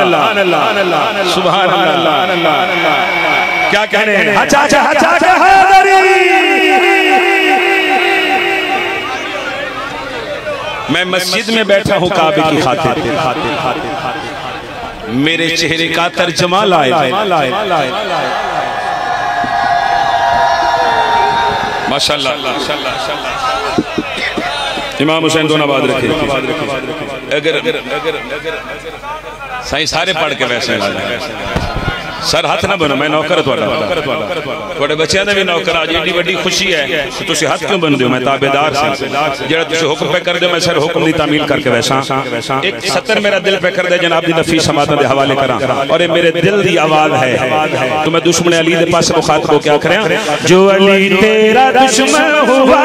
अल्लाह सुभान अल्लाह। क्या कहने हैं? मैं मस्जिद में बैठा हूँ काबे की खातिर, मेरे चेहरे का तर्जमा लाए। माशाअल्लाह इमाम हुसैन दोनाबाद रखे। अगर साईं सारे पढ़ के वैसे सर हाथ ना बनो, मैं नौकर थोड़े बच्चों का भी नौकर। आज एडी बड़ी खुशी है कि तुम हाथ क्यों बनते हो? मैं ताबेदार जो तुम हुक्म पे कर दो, मैं सर हुक्म की तामील करके वैसा। एक सत्तर मेरा दिल पे कर दे जनाब दी नफीस समाता के हवाले करा, और ये मेरे दिल की आवाज है। तो मैं दुश्मन अली के पास मुखातब को क्या करें? जो अली तेरा दुश्मन हुआ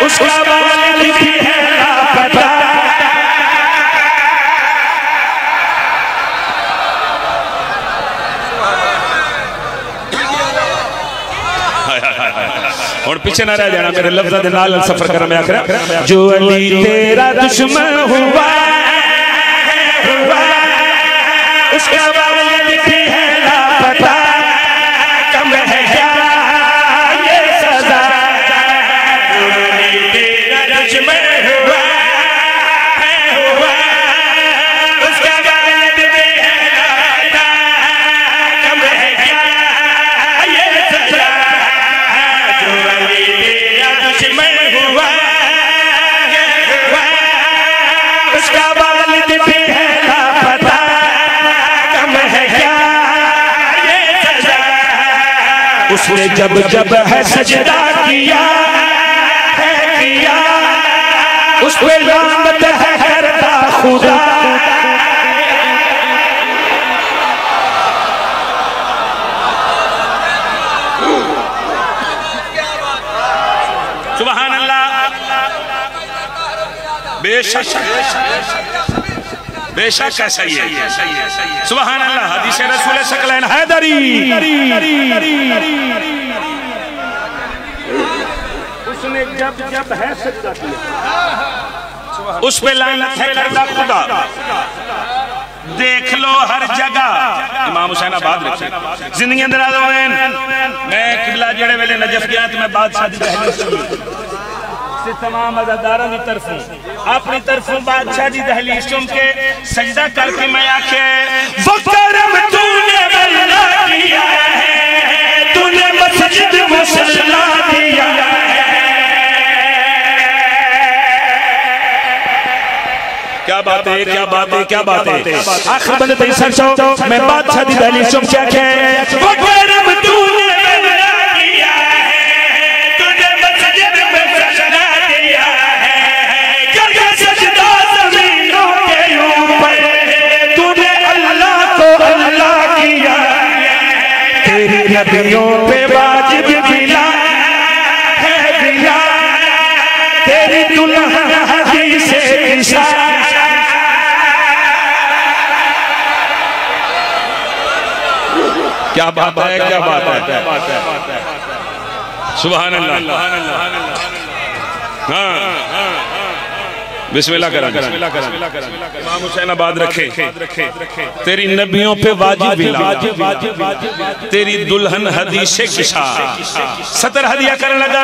उसका वालिद भी है लापता। और पीछे ना रह जाना, मेरे लफ्ज़ दे नाल सफर कर। मैं आखिर जो अली तेरा दुश्मन हुआ उसका वालिद भी है लापता। कम है क्या ये सजा? जो अली तेरा दुश्मन हुआ उसका वालिद भी है लापता। कम है क्या ये सजा? जो अली तेरा दुश्मन हुआ उसका वालिद भी है लापता। कम है क्या ये सजा? उसने जब जब है सजदा किया उस पे लानत है करता खुदा। सुभान अल्लाह। बेशक बेशक ऐसा ही है। सुभान अल्लाह। हदीस रसूल सकलैन हैदरी उसने जब जब है सजदा किया उस पे लानत है करदा खुदा। देख लो हर जगह इमाम हुसैन आबाद रखे जिंदगी अंदर आ गए। मैं किबला जेड़े वेले नजफ गया तो मैं बादशाह दी दहलीज से तमाम अज़ादारों की तरफों अपनी तरफों बादशाह दी दहलीज चुम के सजदा करके मैं आखे वो करम तूने वल्ला किया है, तूने मस्जिद मुसल्ला दिया है। क्या बात है, क्या बात है, क्या बात है। आखिर बंदे तेरी सर चो मैं बादशाह दी दहलीज चुम के आखे वो करम तूने वल्ला किया है, तूने मस्जिद मुसल्ला दिया है। करके सजदा ज़मीनों के ऊपर तूने अल्लाह को अल्लाह किया है। तेरी नबियों पे वाजिब मिला है बिला, तेरी दुल्हन हदीस इशा। क्या बात है, क्या बात है। सुभान अल्लाह। हाँ बिस्मिल्लाह करा। इमाम हुसैन आबाद रखे तेरी नबियों पे वाजिब मिला, तेरी दुल्हन हदीस किशा। सतर हदिया करने लगा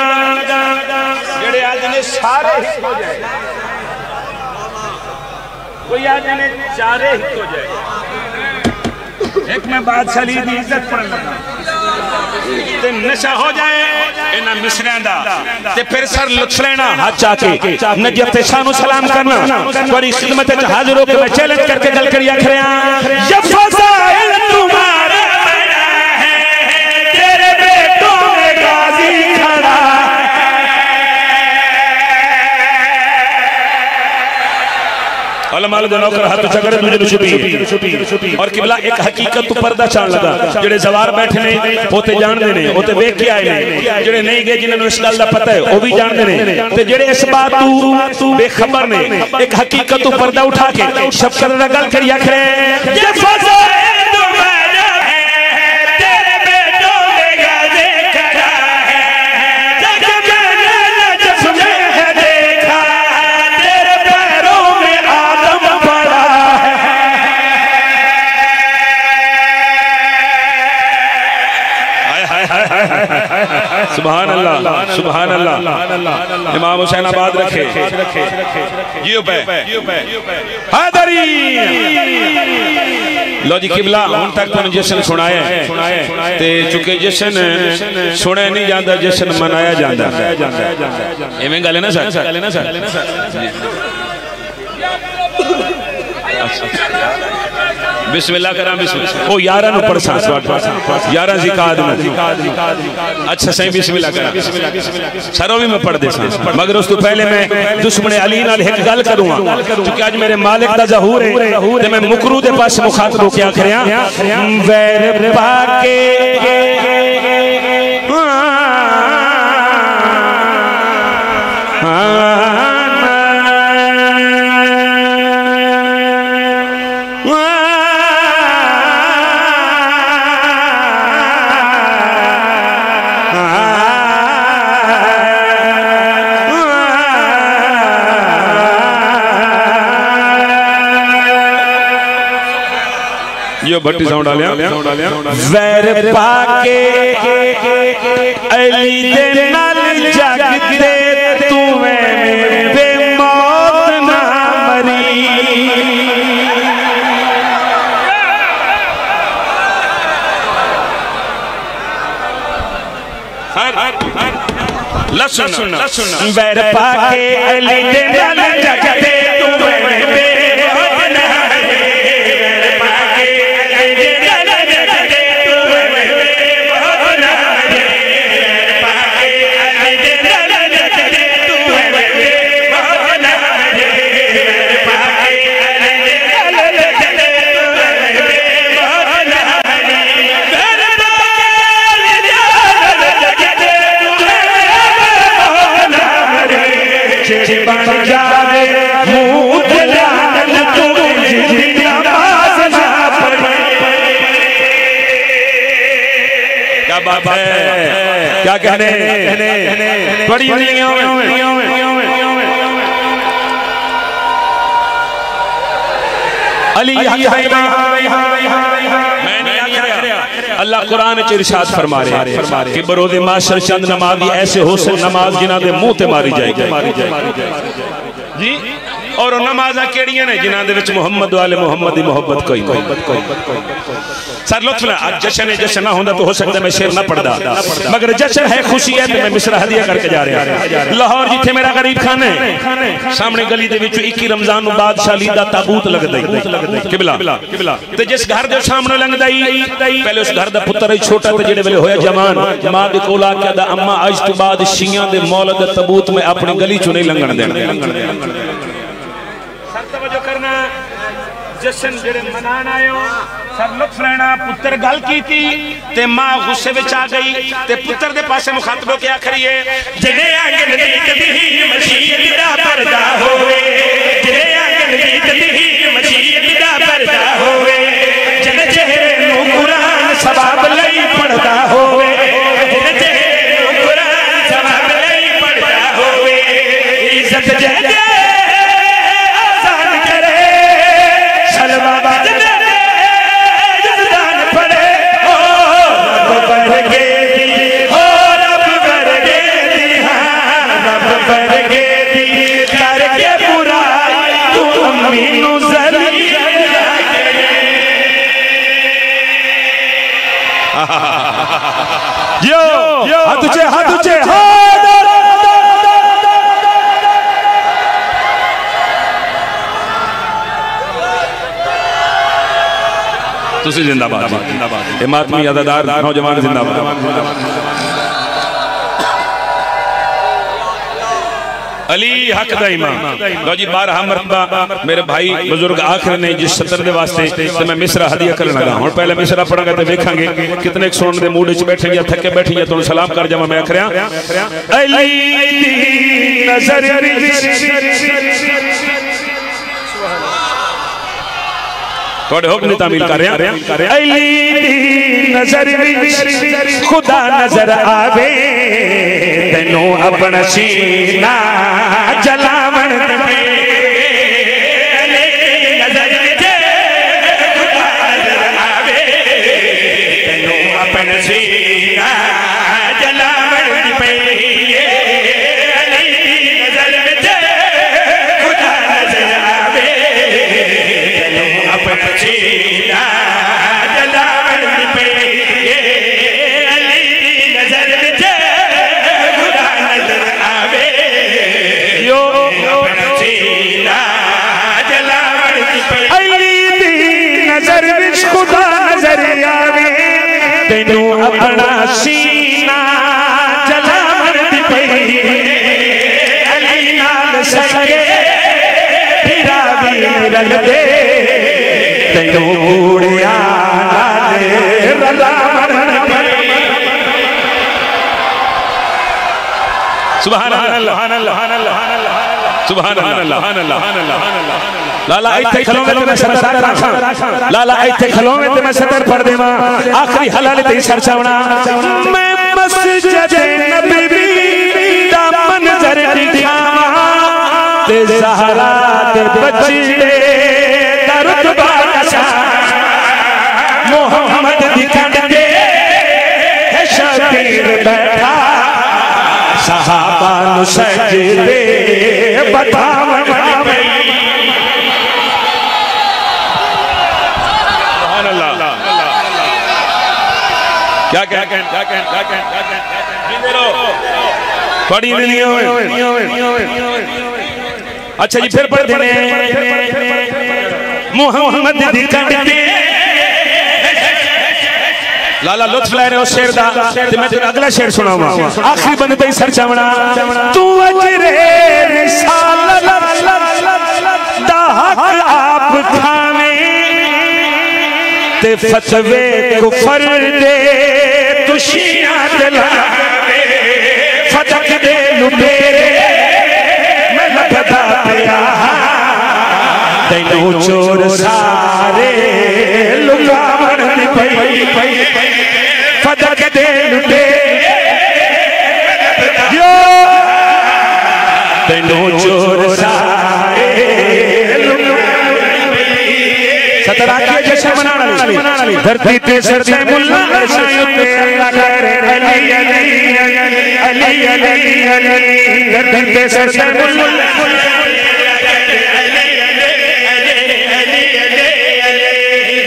जेड़े आज ने सारे हिट हो जाए, कोई आज ने चारे हिट हो जाए। एक में बादशाह दी इज्जत पढ़ लगा ते नशा हो जाए इन्हां मिसरियां दा ते फिर सर लुत्फ लेना हाथ चाके नजफ ते शानो सलाम करना बड़ी खिदमत च हाजिर होके मैं चैलेंज करके गल करिया खरिया ये फज़ाइल तुम्हारा बड़ा है, तेरे बेटों में गाजी खड़ा है। अलमाल दे नौकर हाथ चगड़े दूजे नु छुपी और किबला एक हकीकत तो पर्दा छान लगा। जेड़े जवार बैठे ने ओते जानदे ने, ओते वेख के आए ने, जेड़े नहीं गए जिन्हां नु इस गल दा पता है ओ भी जानदे ने, ते जेड़े इस बात तू बेखबर ने एक हकीकत तो पर्दा उठा के शफकत दा गल करिया खरे ये फज़ाइल तुम्हारा है, तेरे बेटों में गाजे खड़ा है। जग मैंने नजफ में है देखा, तेरे पैरों में आदम सुभान अल्लाह, सुभान अल्लाह। इमाम हुसैन आबाद रखे। लो जी किबला हुन तक तुहानू जश्न सुनाया ते चुके जश्न सुने नहीं जाता, जश्न मनाया जाता। इवें गल है ना सर? बिस्मिल्लाह करा बिस्मिल्लाह। ओ यारा नु पढ़सा यारा जिकाद में। अच्छा सही बिस्मिल्लाह करा। सरो भी मैं पढ़ दे सा, मगर उस तो पहले मैं दुश्मन अली नाल एक गल करूंगा, क्योंकि आज मेरे मालिक दा ज़हूर है ते मैं मुकरू दे पास मुखातब होके आखरिया वैर पाके यो भट्टी साउंड डालिया वैर पाके अली दे नाल जगते तुवें बेमौत ना मरी। लसन वैर पाके अली दे नाल जगते तुवें बात है, क्या कहने बड़ी अली अल्लाह कुरान च इरशाद फरमा रहे कि बरोज़े माशर चंद नमाज़ी ऐसे हो से नमाज जिन्हां दे मुंह ते मारी जाएगी जी। और नमाज़ां केड़ियां ने जिन्हां दे विच मुहम्मद वाले मुहम्मद दी मोहब्बत कोई सर लुत्फ ना। आज जश्न है, जश्न ना होंदा तो हो सकता है मैं शेर ना पढ़दा, मगर जश्न है, खुशी है, तो मैं मिसरा हदिया करके जा रहा। लाहौर जिथे मेरा गरीब खान है, सामने गली दे विच 21 रमजान नु बादशाह अली दा ताबूत लगदा किबला ते जिस घर दे सामने लंघदा ही पहले उस घर दा पुत्र छोटा ते जेड़े वेले होया जवान, मां दे कोल आके दा अम्मा आज तो बाद शियां दे मौलद दे ताबूत में अपनी गली चों नहीं लंघण देना। सर तवज्जो करना, जश्न जेड़े मनान आयो सर लुत्फ लेना। पुत्र गल कीती ते मां गुस्से विच आ गई ते पुत्र दे पासे मुखातब होके आखरी है जेड़े आंगन दी कदी मसीह दा पर्दा होवे, जेड़े आंगन दी कदी मसीह दा पर्दा होवे, जिन चेहरे नू कुरान सवाब लई पढ़दा होवे, जिन चेहरे नू कुरान सवाब लई पढ़दा होवे, इज्जत जे तुसी जिंदाबाद, मातमी अदादार नौजवान जिंदाबाद। अली हक दा इमाम। लो जी 12 मरतबा मेरे भाई बुजुर्ग आखिर ने जिस सतर दे वास्ते ते मैं मिसरा हदिया करन लगा। हुन पहले मिसरा पढ़ांगा ते वेखांगे कितने सुनन दे मूड विच बैठे या थके बैठे या तुहानू सलाम कर जावां। मैं आखरिया अली दी नजर थोड़े हुक्म तामील कर रहा। अली दी नजर विच खुदा नजर आवे, तेनू अपना सीना जलावन दे। अली दी नजर विच खुदा नजर आवे, तेनू अपना सीना लगदे तैनू कूड़िया नाले रलावन सुभान अल्लाह सुभान अल्लाह लाला इत्थे खलोवे ते मैं सदर रखां लाला इत्थे खलोवे ते मैं सदर पढ़ देवां आखिरी हलाल ते सरचावना मैं मस्जिद नबी दा मंजर दिखावां ते ज़हरा दे बचड़े दा रुतबा नशा मोहम्मद दी कंडे है शबीर बैठा सहाबा नु सजदे बतावन क्या क्या क्या क्या क्या क्या क्या बड़ी नहीं हो अच्छा जी फिर पढ़ देने मोहम्मद दी कंडे लाला लुत्फ ले रहे हो शेर दा ते मैं तेरा अगला शेर सुनावा आखिरी बंद ते सर चावना तू अजरे रिसालत दा हक आप खावे ते फतवे कुफर दे तुशियां दिलावे फतक दे लुटेरे मैं लगदा पिया तैनू चोर सारे लुकावन दी पई फतक दे लुटेरे तैनू चोर सारे सतराकी जश्न मनाना धरती ते सर ते मुल्ला शायद ते अल्लाह करे अली अली अली अली अली धरती ते सर ते मुल्ला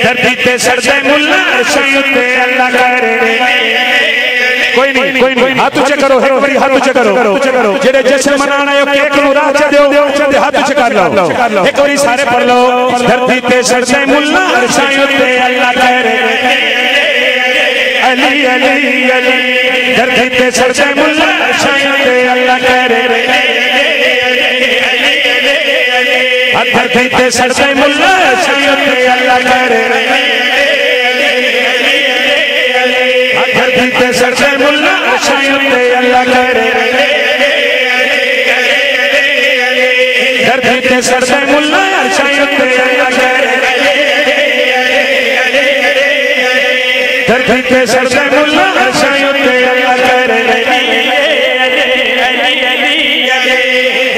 धरती ते सर ते मुल्ला शायद ते अल्लाह करे कोई नहीं हाथ ऊंचे करो एक बारी हाथ ऊंचे करो जेड़े जश्न मनाना है केक नु राह च दियो ते हाथ ऊंचे कर लो एक बारी सारे पढ़ लो धरती ते सर ते मुल्ला शायद ते अल्लाह करे अली अली अली धरती ते सर ते मुल्ला शायद ते अल्लाह करे धरती ते सर ते मुल्ला शायद ते अल्लाह करे धरती ते सर ते मुल्ला शायद ते अल्लाह करे धरती ते सर ते मुल्ला शायद ते अल्लाह करे धरती ते सर ते मुल्ला शायद ते अल्लाह करे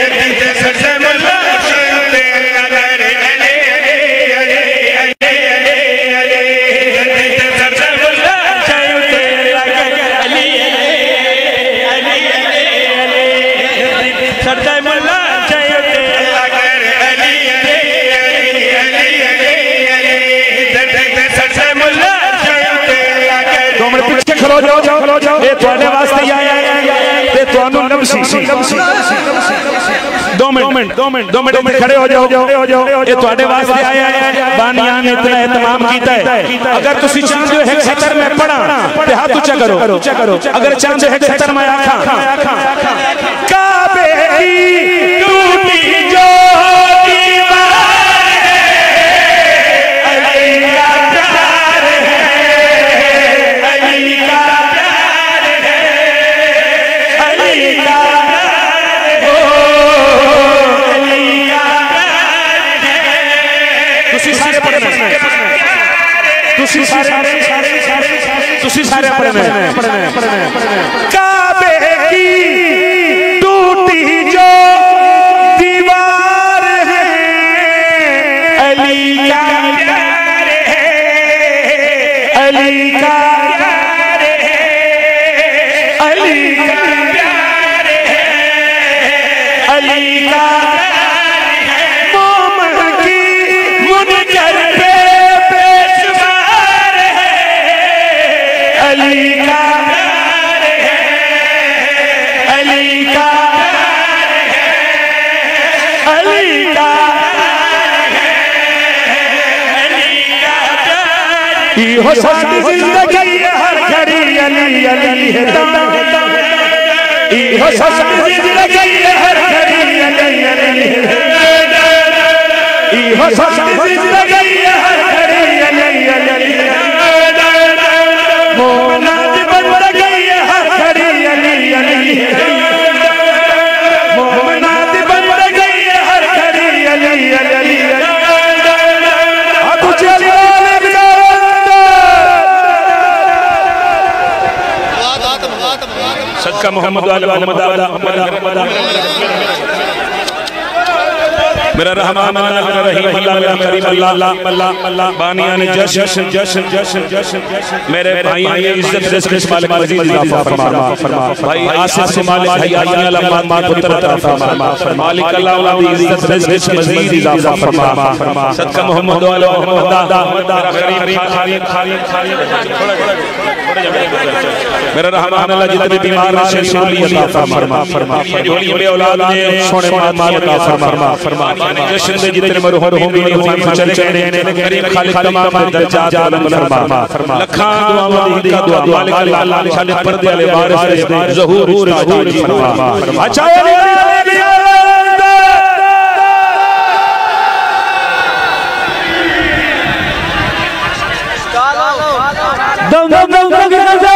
धरती ते सर ते मुल्ला शायद ते अल्लाह करे खलो जाओ ये तुम्हारे वास्ते आया ते तुहानू नबसी 2 मिनट खड़े हो जाओ ये तुम्हारे वास्ते आया बानियां ने इतना एहतमाम कीता है अगर तुसी चाहते हो एक सतर में पढ़ा ते हाथ ऊंचा करो अगर चाहते हो एक सतर में आखा काबे की टूटी जो सारे काबे की टूटी जो दीवार है अली का प्यार है अली का प्यार है अली का प्यार है अली का मोमन की मुनकर पे पेशवार है अली का प्यार है अली का प्यार है अली का प्यार है अली का प्यार इहो साडी जिंदगी हर घड़ी अली अली है इहो साडी जिंदगी हर घड़ी अली अली है इहो साडी जिंदगी हर घड़ी अली अली मोमना दी बंदगी हर घड़ी अली अली मोमना दी बंदगी हर घड़ी अली अली अबू जलाल सदका मोहम्मद वाले मोहम्मद मेरा रहमान मेरा रहीम अल्लाह मेरा करीम अल्लाह अल्लाह बानिया ने जश्न जश्न जश्न जश्न मेरे भाई ये इज्जत रिज़्क़ मालिक मजीद इजाफा फरमा भाई आसिफ से मालिक हयाती अल्लाह मान पुत्र अता फरमा मालिक अल्लाह उनकी इज्जत रिज़्क़ मजीद इजाफा फरमा सदका मोहम्मद वाले मोहम्मद मेरा रहमान अल्लाह जितने बीमार हैं शिफा अता फरमा झोली में औलाद ने सोने मालिक अता फरमा जश्न में जितने मरहूम होंगे चले गए करीम खालिक तमाम दर्जात बुलंद फरमा लखां दुआवां दी का दुआ मालिक अल्लाह साडे पर्दे वाले वारिस दे ज़हूर ताज फरमा अच्छा दम दम दम